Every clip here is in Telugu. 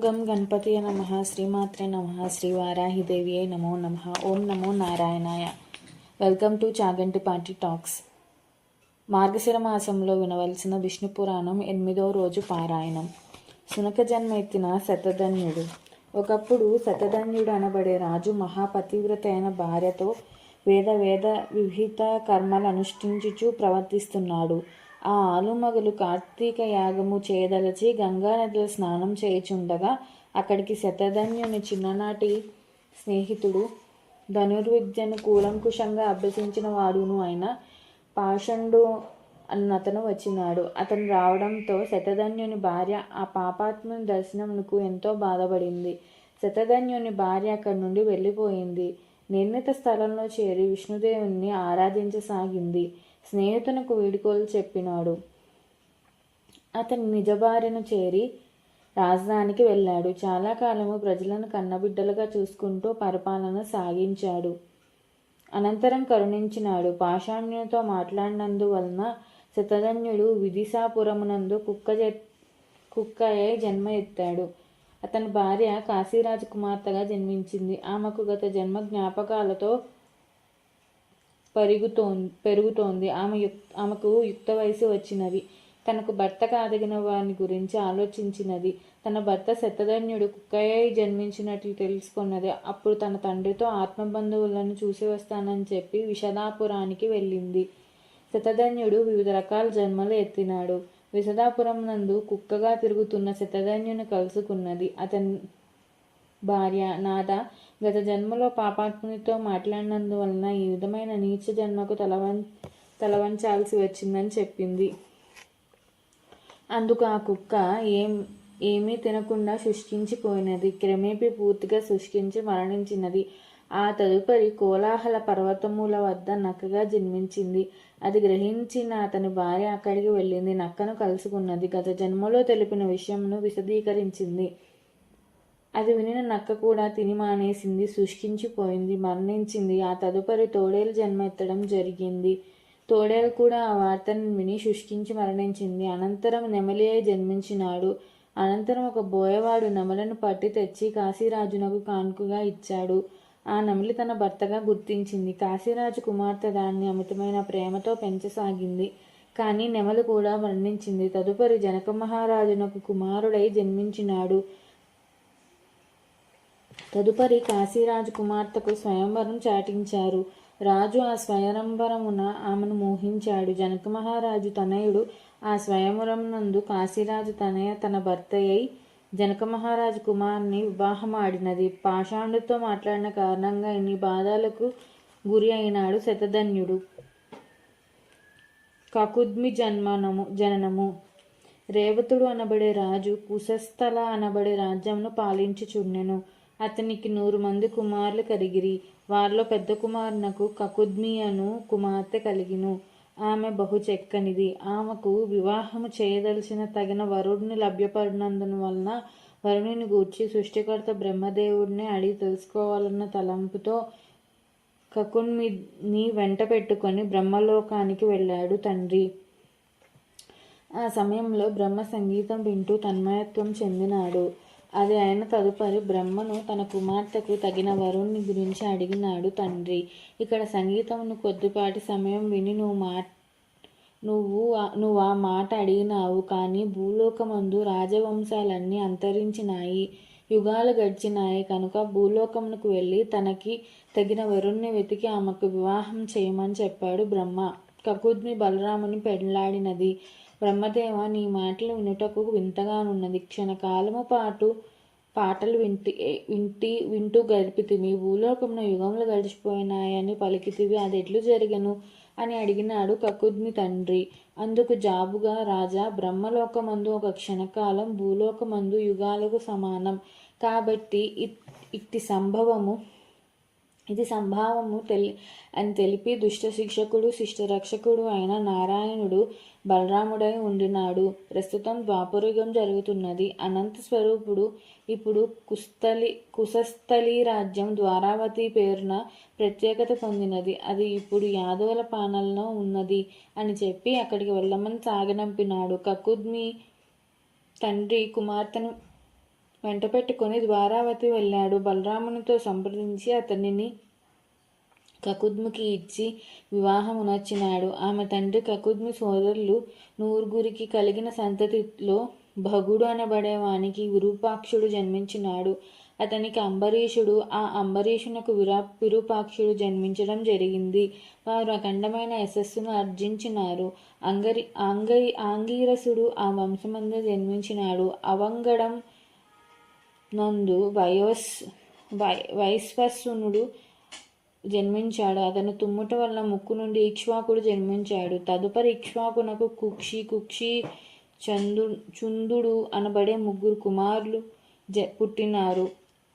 గం గణపతి నమ శ్రీమాత్రే నమ శ్రీ వారాహిదేవియే నమో నమ. ఓం నమో నారాయణాయ. Welcome to Chaganti party talks. Margashira మాసంలో వినవలసిన విష్ణు పురాణం 8వ రోజు పారాయణం. సునక జన్మ ఎత్తిన శతధన్యుడు. ఒకప్పుడు శతధన్యుడు అనబడే రాజు మహాపతివ్రత అయిన భార్యతో వేద విహిత కర్మలు అనుష్ఠించుచు ప్రవర్తిస్తున్నాడు. ఆ ఆలుమగలు కార్తీక యాగము చేయదలచి గంగానదిలో స్నానం చేయుచుండగా అక్కడికి శతధన్యుని చిన్ననాటి స్నేహితుడు, ధనుర్విద్యను కూలంకుషంగా అభ్యసించిన వాడును అయిన పాషండు అన్నతను వచ్చినాడు. అతను రావడంతో శతధన్యుని భార్య ఆ పాపాత్ముని దర్శనమునకు ఎంతో బాధపడింది. శతధన్యుని భార్య అక్కడి నుండి వెళ్ళిపోయింది. నిర్ణీత స్థలంలో చేరి విష్ణుదేవుణ్ణి ఆరాధించసాగింది. స్నేహితునికి వీడుకోలు చెప్పినాడు. అతని నిజ భార్యను చేరి రాజధానికి వెళ్ళాడు. చాలా కాలము ప్రజలను కన్నబిడ్డలుగా చూసుకుంటూ పరిపాలన సాగించాడు. అనంతరం కరుణించినాడు. పాషాణ్యునితో మాట్లాడినందువలన శతధన్యుడు విదిశాపురమునందు కుక్కయ్య జన్మ ఎత్తాడు. అతని భార్య కాశీరాజు కుమార్తెగా జన్మించింది. ఆమెకు గత జన్మ జ్ఞాపకాలతో పెరుగుతోంది. ఆమెకు యుక్త వయసు వచ్చినది. తనకు భర్త కాదగిన వారిని గురించి ఆలోచించినది. తన భర్త శతధన్యుడు కుక్కయ్య జన్మించినట్లు తెలుసుకున్నది. అప్పుడు తన తండ్రితో ఆత్మబంధువులను చూసి వస్తానని చెప్పి విశదాపురానికి వెళ్ళింది. శతధన్యుడు వివిధ రకాల జన్మలు ఎత్తినాడు. విశదాపురం నందు కుక్కగా తిరుగుతున్న శతధన్యుని కలుసుకున్నది. అతని భార్య, నాథ, గత జన్మలో పాపాత్మునితో మాట్లాడినందువలన ఈ విధమైన నీచ జన్మకు తలవంచాల్సి వచ్చిందని చెప్పింది. అందుకు ఆ కుక్క ఏమీ తినకుండా శుష్కించిపోయినది. క్రమేపీ పూర్తిగా శుష్కించి మరణించినది. ఆ తదుపరి కోలాహల పర్వతముల వద్ద నక్కగా జన్మించింది. అది గ్రహించిన అతని భార్య అక్కడికి వెళ్ళింది. నక్కను కలుసుకున్నది. గత జన్మలో తెలిపిన విషయమును విశదీకరించింది. అది వినిన నక్క కూడా తిని మానేసింది, శుష్కించిపోయింది, మరణించింది. ఆ తదుపరి తోడేలు జన్మ ఎత్తడం జరిగింది. తోడేలు కూడా ఆ వార్తను విని శుష్కించి మరణించింది. అనంతరం నెమలి అయి జన్మించినాడు. అనంతరం ఒక బోయవాడు నెమలను పట్టి తెచ్చి కాశీరాజునకు కానుకగా ఇచ్చాడు. ఆ నెమలి తన భర్తగా గుర్తించింది. కాశీరాజు కుమార్తె దాన్ని అమితమైన ప్రేమతో పెంచసాగింది. కానీ నెమలి కూడా మరణించింది. తదుపరి జనక మహారాజునకు కుమారుడై జన్మించినాడు. తదుపరి కాశీరాజు కుమార్తెకు స్వయంవరం చాటించారు. రాజు ఆ స్వయంవరమున ఆమెను మోహించాడు. జనక మహారాజు తనయుడు ఆ స్వయంవరం నందు కాశీరాజు తన భర్త అయి జనక మహారాజు కుమారుని వివాహం ఆడినది. పాషాండుతో మాట్లాడిన కారణంగా ఇన్ని బాధలకు గురి అయినాడు శతధన్యుడు. కకుద్మి జననము. రేవతుడు అనబడే రాజు కుశస్థల అనబడే రాజ్యమును పాలించుచుండెను. అతనికి 100 మంది కుమారులు కలిగిరి. వారిలో పెద్ద కుమారునకు కకుద్మి అను కుమార్తె కలిగిను. ఆమె బహు చెక్కనిది. ఆమెకు వివాహము చేయదలిచిన తగిన వరుడిని లభ్యపడినందున వలన వరుణుని గూర్చి సృష్టికర్త బ్రహ్మదేవుడిని అడిగి తెలుసుకోవాలన్న తలంపుతో కకుద్మిని వెంట పెట్టుకొని బ్రహ్మలోకానికి వెళ్ళాడు తండ్రి. ఆ సమయంలో బ్రహ్మ సంగీతం వింటూ తన్మయత్వం చెందినాడు. అది అయిన తదుపరి బ్రహ్మను తన కుమార్తెకు తగిన వరుణ్ణి గురించి అడిగినాడు తండ్రి. ఇక్కడ సంగీతమును కొద్దిపాటి సమయం విని నువ్వు ఆ మాట అడిగినావు. కానీ భూలోకమందు రాజవంశాలన్నీ అంతరించినాయి, యుగాలు గడిచినాయి కనుక భూలోకమునకు వెళ్ళి తనకి తగిన వరుణ్ణి వెతికి ఆమెకు వివాహం చేయమని చెప్పాడు బ్రహ్మ. కకుద్మి బలరాముని పెళ్లాడినది. బ్రహ్మదేవ, నీ మాటలు వినుటకు వింతగానున్నది. క్షణకాలము పాటు పాటలు వింటూ గడిపితివి. భూలోకమున యుగములు గడిచిపోయినాయని పలికితివి. అది ఎట్లు జరిగను అని అడిగినాడు కకుద్మి తండ్రి. అందుకు జాబుగా, రాజా, బ్రహ్మలోకమందు ఒక క్షణకాలం భూలోకమందు యుగాలకు సమానం. కాబట్టి ఇది సంభావము అని తెలిపి దుష్ట శిక్షకుడు శిష్టరక్షకుడు అయిన నారాయణుడు బలరాముడై ఉండినాడు. ప్రస్తుతం ద్వాపరయుగం జరుగుతున్నది. అనంత స్వరూపుడు ఇప్పుడు కుశస్థలి రాజ్యం ద్వారావతి పేరున ప్రత్యేకత పొందినది. అది ఇప్పుడు యాదవుల పాలనలో ఉన్నది అని చెప్పి అక్కడికి వెళ్ళమని సాగనంపినాడు. కకుద్మి తండ్రి కుమార్తెను వెంట పెట్టుకుని ద్వారావతి వెళ్ళాడు. బలరామునితో సంప్రదించి అతనిని కకుద్మికి ఇచ్చి వివాహమునర్చినాడు. ఆమె తండ్రి కకుద్మి సోదరులు 9 కలిగిన సంతతిలో భగుడు అనబడే వానికి విరూపాక్షుడు జన్మించినాడు. అతనికి అంబరీషుడు, ఆ అంబరీషునకు విరూపాక్షుడు జన్మించడం జరిగింది. వారు అఖండమైన యశస్సును ఆర్జించినారు. ఆంగీరసుడు ఆ వంశమందు జన్మించినాడు. అవంగడం నందు వైశ్వసునుడు జన్మించాడు. అతను తుమ్ముట వల్ల ముక్కు నుండి ఇక్ష్వాకుడు జన్మించాడు. తదుపరి ఇక్ష్వాకునకు కుక్షి చుందుడు అనబడే 3 కుమారులు పుట్టినారు.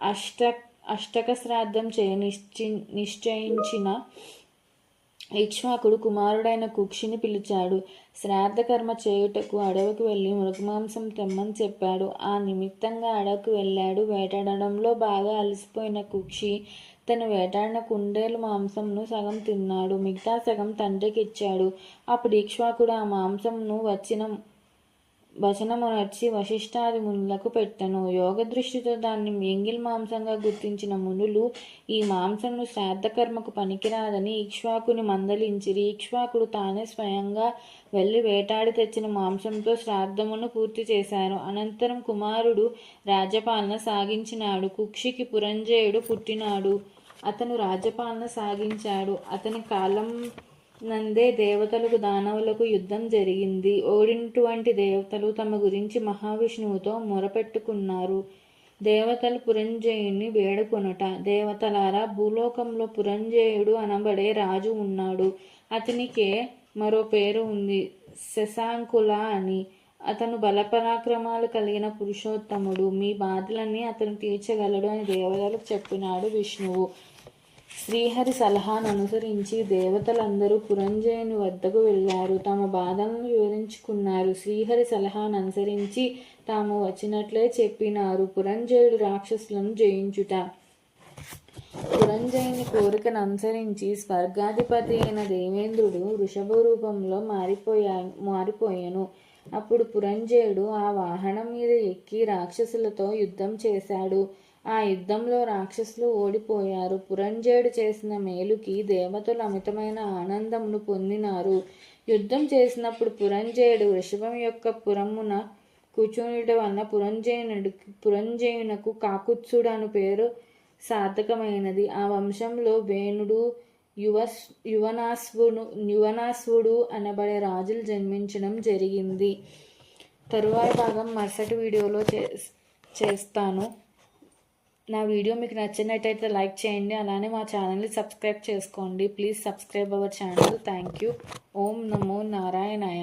అష్టక శ్రాద్ధం నిశ్చయించిన ఇక్ష్వాకుడు కుమారుడైన కుక్షిని పిలిచాడు. శ్రాద్ధకర్మ చేయుటకు అడవికి వెళ్ళి మృగమాంసం తెమ్మని చెప్పాడు. ఆ నిమిత్తంగా అడవికి వెళ్ళాడు. వేటాడడంలో బాగా అలసిపోయిన కుక్షి తను వేటాడిన కుందేలు మాంసంను సగం తిన్నాడు. మిగతా సగం తండ్రికి ఇచ్చాడు. అప్పుడు ఇక్ష్వాకుడు ఆ మాంసంను వచనమునర్చి వశిష్ఠాది మునులకు పెట్టెను. యోగ దృష్టితో దాన్ని ఎంగిల్ మాంసంగా గుర్తించిన మునులు ఈ మాంసంను శ్రాద్ధకర్మకు పనికిరాదని ఇక్ష్వాకుని మందలించిరి. ఇక్ష్వాకుడు తానే స్వయంగా వెళ్ళి వేటాడి తెచ్చిన మాంసంతో శ్రాద్ధమును పూర్తి చేశారు. అనంతరం కుమారుడు రాజ్యపాలన సాగించినాడు. కుక్షికి పురంజయుడు పుట్టినాడు. అతను రాజ్యపాలన సాగించాడు. అతని కాలం నందే దేవతలకు దానవులకు యుద్ధం జరిగింది. ఓడినటువంటి దేవతలు తమ గురించి మహావిష్ణువుతో మొరపెట్టుకున్నారు. దేవతలు పురంజయుని వేడుకొనుట. దేవతలారా, భూలోకంలో పురంజయుడు అనబడే రాజు ఉన్నాడు. అతనికే మరో పేరు ఉంది, శశాంకుల అని. అతను బలపరాక్రమాలు కలిగిన పురుషోత్తముడు. మీ బాధలన్నీ అతను తీర్చగలడు అని దేవతలకు చెప్పినాడు విష్ణువు. శ్రీహరి సలహాను అనుసరించి దేవతలందరూ పురంజయుని వద్దకు వెళ్ళారు. తమ బాధలను వివరించుకున్నారు. శ్రీహరి సలహాను అనుసరించి తాము వచ్చినట్లే చెప్పినారు. పురంజయుడు రాక్షసులను జయించుట. పురంజయుని కోరికను అనుసరించి స్వర్గాధిపతి అయిన దేవేంద్రుడు వృషభ రూపంలో మారిపోయాను. అప్పుడు పురంజయుడు ఆ వాహనం మీద ఎక్కి రాక్షసులతో యుద్ధం చేశాడు. ఆ యుద్ధంలో రాక్షసులు ఓడిపోయారు. పురంజయుడు చేసిన మేలుకి దేవతలు అమితమైన ఆనందమును పొందినారు. యుద్ధం చేసినప్పుడు పురంజయుడు వృషభం యొక్క పురమున కూర్చుండుట వలన పురంజయునకు కాకుత్సుడు అను పేరు సార్థకమైనది. ఆ వంశంలో వేణుడు, యువనాశ్వుడు అనబడే రాజులు జన్మించడం జరిగింది. తరువాయి భాగం మరుసటి వీడియోలో చేస్తాను. నా వీడియో మీకు నచ్చినట్టయితే లైక్ చేయండి. అలానే మా ఛానల్ని సబ్స్క్రైబ్ చేసుకోండి. Please subscribe our channel. Thank you. Om నమో నారాయణాయ.